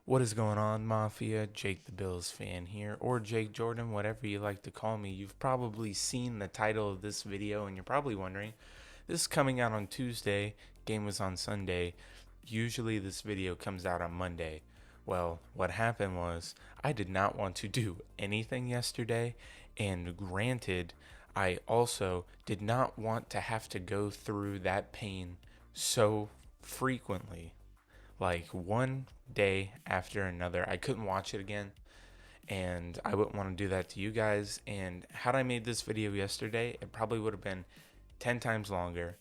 What is going on, Mafia? Jake the Bills fan here, or Jake Jordan, whatever you like to call me. You've probably seen the title of this video and you're probably wondering, this is coming out on Tuesday, game was on Sunday. Usually this video comes out on Monday. Well, what happened was I did not want to do anything yesterday, and granted, I also did not want to have to go through that pain so frequently, like one day after another. I couldn't watch it again, and I wouldn't want to do that to you guys. And had I made this video yesterday, it probably would have been 10 times longer,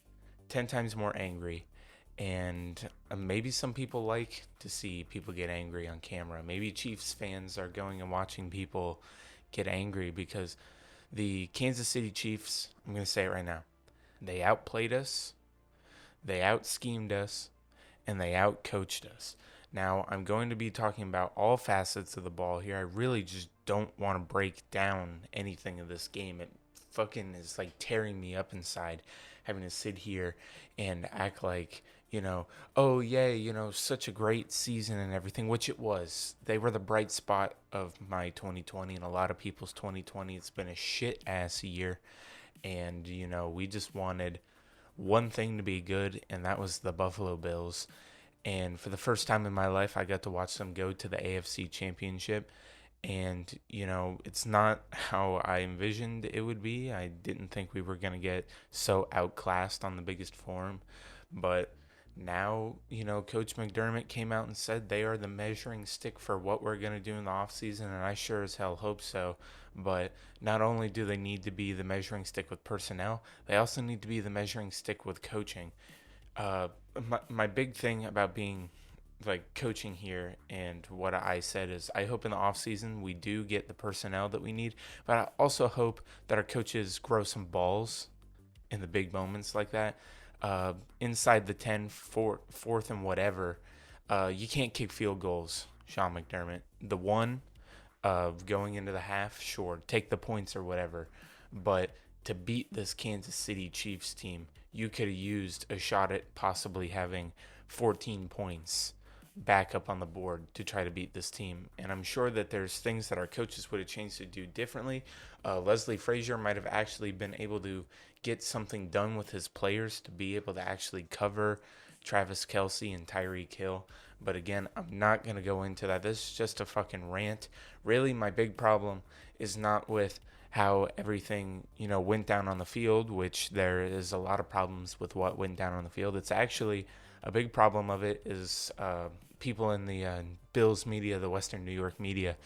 10 times more angry. And maybe some people like to see people get angry on camera. Maybe Chiefs fans are going and watching people get angry because the Kansas City Chiefs, I'm going to say it right now, they outplayed us, they out schemed us, and they outcoached us. Now, I'm going to be talking about all facets of the ball here. I really just don't want to break down anything of this game. It fucking is like tearing me up inside having to sit here and act like, oh, yay, such a great season and everything, which it was. They were the bright spot of my 2020 and a lot of people's 2020. It's been a shit ass year. And, we just wanted one thing to be good, and that was the Buffalo Bills. And for the first time in my life, I got to watch them go to the AFC Championship. And, it's not how I envisioned it would be. I didn't think we were going to get so outclassed on the biggest forum. But now, Coach McDermott came out and said they are the measuring stick for what we're going to do in the offseason, and I sure as hell hope so. But not only do they need to be the measuring stick with personnel, they also need to be the measuring stick with coaching. uh, my big thing about being like coaching here and what I said is I hope in the off season we do get the personnel that we need, but I also hope that our coaches grow some balls in the big moments like that. Inside the 10, fourth and whatever, you can't kick field goals, Sean McDermott. The one going into the half, sure, take the points or whatever. But to beat this Kansas City Chiefs team, you could have used a shot at possibly having 14 points back up on the board to try to beat this team. And I'm sure that there's things that our coaches would have changed to do differently. Leslie Frazier might have actually been able to get something done with his players to be able to actually cover Travis Kelce and Tyreek Hill. But again, I'm not going to go into that. This is just a fucking rant. Really, my big problem is not with how everything, went down on the field, which there is a lot of problems with what went down on the field. It's actually a big problem of it is people in the Bills media, the Western New York media,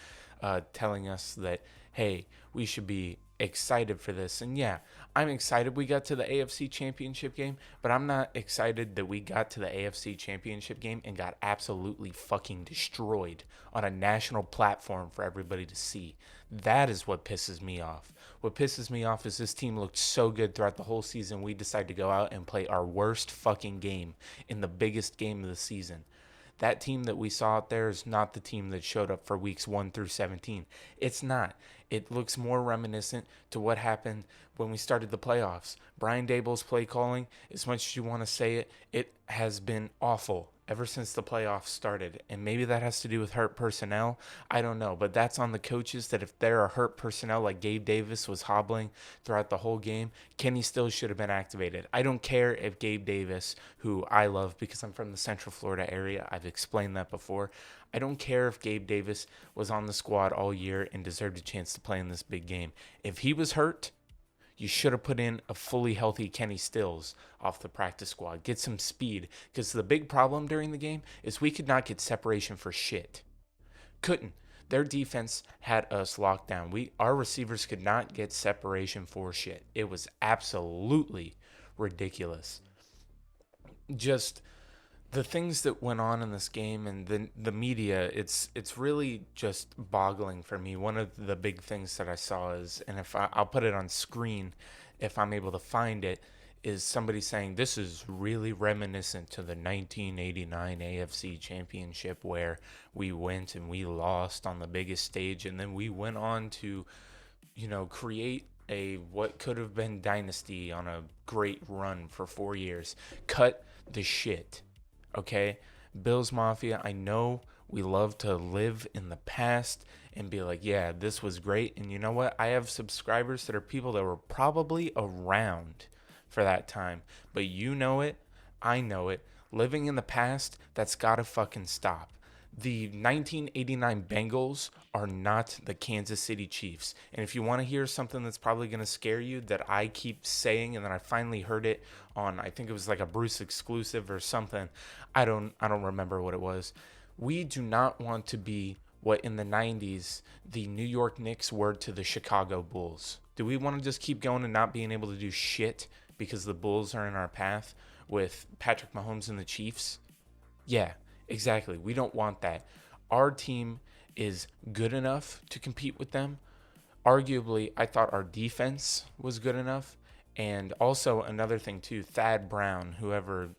telling us that, hey, we should be excited for this. And yeah, I'm excited we got to the AFC Championship game, but I'm not excited that we got to the AFC Championship game and got absolutely fucking destroyed on a national platform for everybody to see. That is what pisses me off. What pisses me off is this team looked so good throughout the whole season. We decided to go out and play our worst fucking game in the biggest game of the season. That team that we saw out there is not the team that showed up for weeks 1 through 17. It's not. It looks more reminiscent to what happened when we started the playoffs. Brian Daboll's play calling, as much as you want to say it, it has been awful ever since the playoffs started. And maybe that has to do with hurt personnel. I don't know. But that's on the coaches that if there are hurt personnel like Gabe Davis was hobbling throughout the whole game, Kenny Stills should have been activated. I don't care if Gabe Davis, who I love because I'm from the Central Florida area, I've explained that before. I don't care if Gabe Davis was on the squad all year and deserved a chance to play in this big game. If he was hurt, you should have put in a fully healthy Kenny Stills off the practice squad. Get some speed. Because the big problem during the game is we could not get separation for shit. Couldn't. Their defense had us locked down. Our receivers could not get separation for shit. It was absolutely ridiculous. Just the things that went on in this game and the media, it's really just boggling for me. One of the big things that I saw is, and if I'll put it on screen if I'm able to find it, is somebody saying this is really reminiscent to the 1989 AFC Championship where we went and we lost on the biggest stage, and then we went on to, create a what could have been dynasty on a great run for 4 years. Cut the shit. Okay, Bills Mafia, I know We love to live in the past and be like, yeah, this was great. And you know what? I have subscribers that are people that were probably around for that time. But you know it. I know it. Living in the past, that's gotta fucking stop. The 1989 Bengals are not the Kansas City Chiefs. And if you want to hear something that's probably going to scare you that I keep saying and then I finally heard it on, I think it was like a Bruce exclusive or something. I don't remember what it was. We do not want to be what in the 90s the New York Knicks were to the Chicago Bulls. Do we want to just keep going and not being able to do shit because the Bulls are in our path with Patrick Mahomes and the Chiefs? Yeah, exactly. We don't want that. Our team is good enough to compete with them. Arguably, I thought our defense was good enough. And also another thing too, Thad Brown, whoever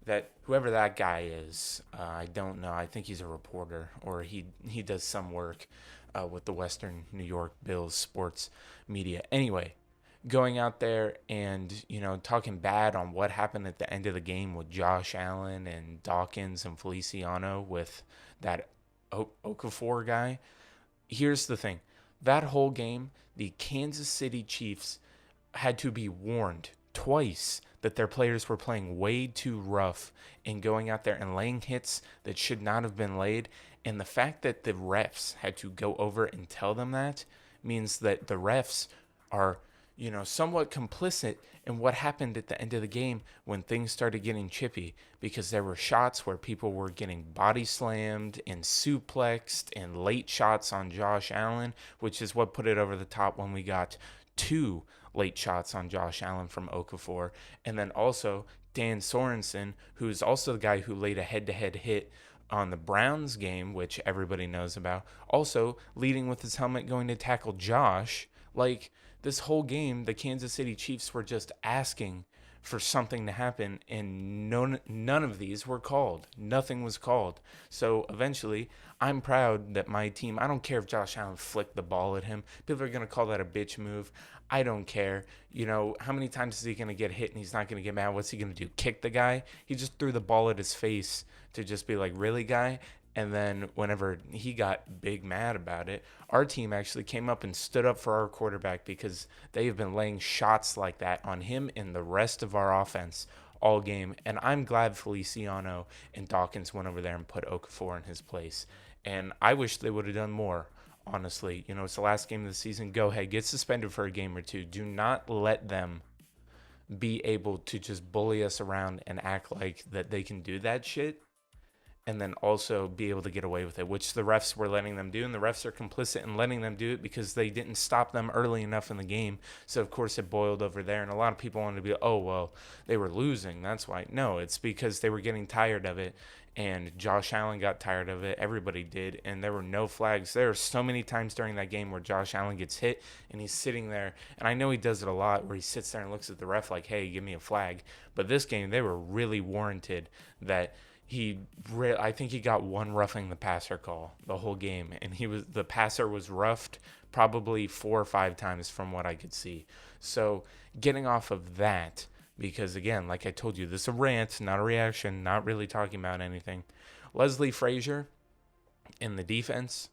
that guy is, I don't know. I think he's a reporter or he does some work with the Western New York Bills sports media. Anyway, going out there and talking bad on what happened at the end of the game with Josh Allen and Dawkins and Feliciano with that Okafor guy. Here's the thing. That whole game, the Kansas City Chiefs had to be warned twice that their players were playing way too rough and going out there and laying hits that should not have been laid. And the fact that the refs had to go over and tell them that means that the refs are somewhat complicit in what happened at the end of the game when things started getting chippy, because there were shots where people were getting body slammed and suplexed and late shots on Josh Allen, which is what put it over the top when we got 2 late shots on Josh Allen from Okafor. And then also Dan Sorensen, who is also the guy who laid a head-to-head hit on the Browns game, which everybody knows about, also leading with his helmet going to tackle Josh. Like, this whole game, the Kansas City Chiefs were just asking for something to happen, and none of these were called. Nothing was called. So eventually, I'm proud that my team, I don't care if Josh Allen flicked the ball at him. People are going to call that a bitch move. I don't care. How many times is he going to get hit and he's not going to get mad? What's he going to do? Kick the guy? He just threw the ball at his face to just be like, really, guy? And then whenever he got big mad about it, our team actually came up and stood up for our quarterback, because they have been laying shots like that on him and the rest of our offense all game. And I'm glad Feliciano and Dawkins went over there and put Okafor in his place. And I wish they would have done more, honestly. It's the last game of the season. Go ahead, get suspended for a game or two. Do not let them be able to just bully us around and act like that they can do that shit and then also be able to get away with it, which the refs were letting them do. And the refs are complicit in letting them do it because they didn't stop them early enough in the game. So, of course, it boiled over there. And a lot of people wanted to be, oh, well, they were losing. That's why. No, it's because they were getting tired of it. And Josh Allen got tired of it. Everybody did. And there were no flags. There are so many times during that game where Josh Allen gets hit and he's sitting there. And I know he does it a lot, where he sits there and looks at the ref like, hey, give me a flag. But this game, they were really warranted that I think he got one roughing the passer call the whole game, and the passer was roughed probably 4 or 5 times from what I could see. So getting off of that, because again, like I told you, this is a rant, not a reaction, not really talking about anything. Leslie Frazier in the defense,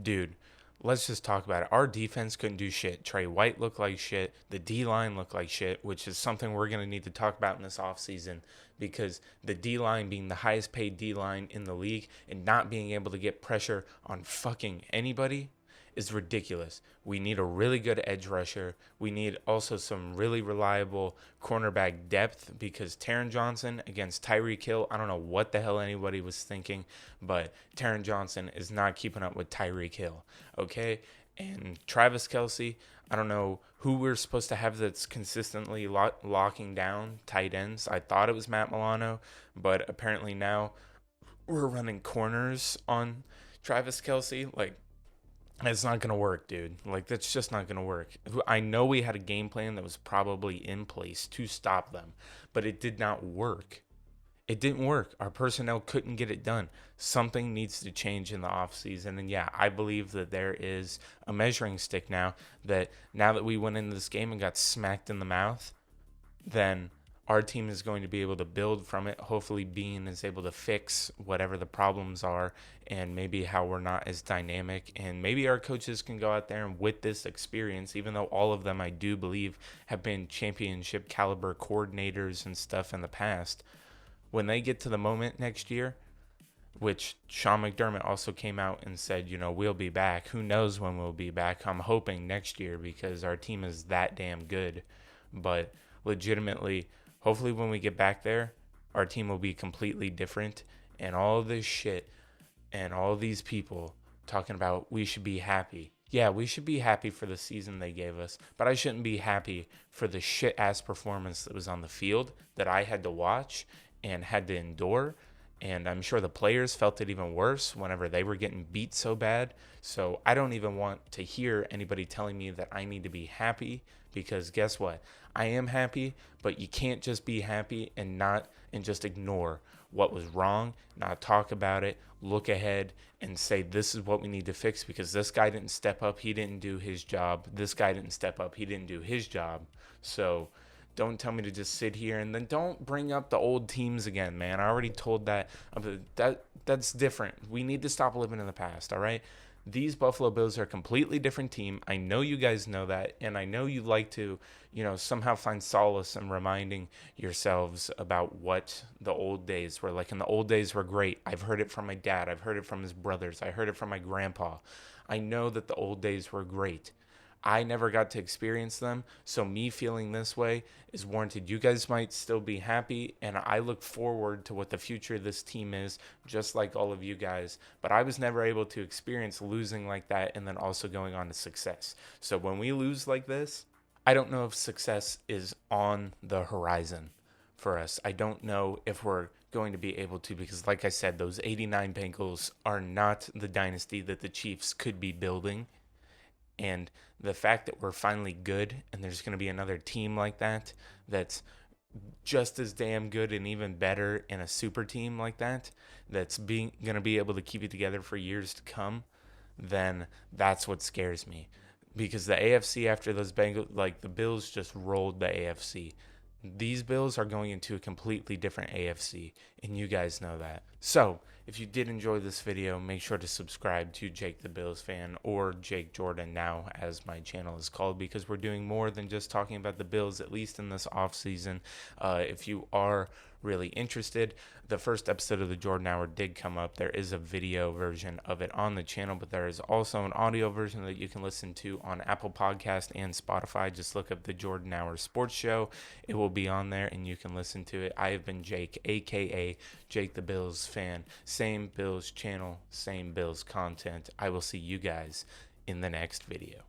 dude, let's just talk about it. Our defense couldn't do shit. Trey White looked like shit. The D-line looked like shit, which is something we're going to need to talk about in this offseason, because the D-line being the highest paid D-line in the league and not being able to get pressure on fucking anybody is ridiculous. We need a really good edge rusher. We need also some really reliable cornerback depth, because Taron Johnson against Tyreek Hill, I don't know what the hell anybody was thinking, but Taron Johnson is not keeping up with Tyreek Hill, okay? And Travis Kelce, I don't know who we're supposed to have that's consistently locking down tight ends. I thought it was Matt Milano, but apparently now we're running corners on Travis Kelce. Like, it's not going to work, dude. Like, that's just not going to work. I know we had a game plan that was probably in place to stop them, but it did not work. It didn't work. Our personnel couldn't get it done. Something needs to change in the offseason. And yeah, I believe that there is a measuring stick now that we went into this game and got smacked in the mouth, then Our team is going to be able to build from it. Hopefully, Bean is able to fix whatever the problems are and maybe how we're not as dynamic. And maybe our coaches can go out there and with this experience, even though all of them, I do believe, have been championship caliber coordinators and stuff in the past, when they get to the moment next year, which Sean McDermott also came out and said, we'll be back. Who knows when we'll be back? I'm hoping next year because our team is that damn good. But legitimately, hopefully when we get back there, our team will be completely different. And all this shit and all these people talking about we should be happy. Yeah, we should be happy for the season they gave us, but I shouldn't be happy for the shit ass performance that was on the field that I had to watch and had to endure. And I'm sure the players felt it even worse whenever they were getting beat so bad. So I don't even want to hear anybody telling me that I need to be happy, because guess what? I am happy, but you can't just be happy and just ignore what was wrong, not talk about it, look ahead and say this is what we need to fix because this guy didn't step up, he didn't do his job. This guy didn't step up, he didn't do his job. So don't tell me to just sit here, and then don't bring up the old teams again, man. I already told that. That's different. We need to stop living in the past, all right? These Buffalo Bills are a completely different team. I know you guys know that, and I know you like to, somehow find solace in reminding yourselves about what the old days were like. And the old days were great. I've heard it from my dad. I've heard it from his brothers. I heard it from my grandpa. I know that the old days were great. I never got to experience them, so me feeling this way is warranted. You guys might still be happy, and I look forward to what the future of this team is, just like all of you guys. But I was never able to experience losing like that and then also going on to success. So when we lose like this, I don't know if success is on the horizon for us. I don't know if we're going to be able to, because like I said, those 89 Bengals are not the dynasty that the Chiefs could be building. And the fact that we're finally good and there's going to be another team like that that's just as damn good and even better in a super team like that that's going to be able to keep it together for years to come, then that's what scares me. Because the AFC after those Bengals, like the Bills just rolled the AFC. These Bills are going into a completely different AFC, and you guys know that. So, if you did enjoy this video, make sure to subscribe to Jake the Bills Fan, or Jake Jordan now, as my channel is called, because we're doing more than just talking about the Bills, at least in this offseason. If you are really interested, the first episode of the Jordan Hour did come up. There is a video version of it on the channel, but there is also an audio version that you can listen to on Apple Podcast and Spotify. Just look up the Jordan Hour Sports Show. It will be on there and you can listen to it. I have been Jake, aka Jake the Bills Fan. Same Bills channel, same Bills content. I will see you guys in the next video.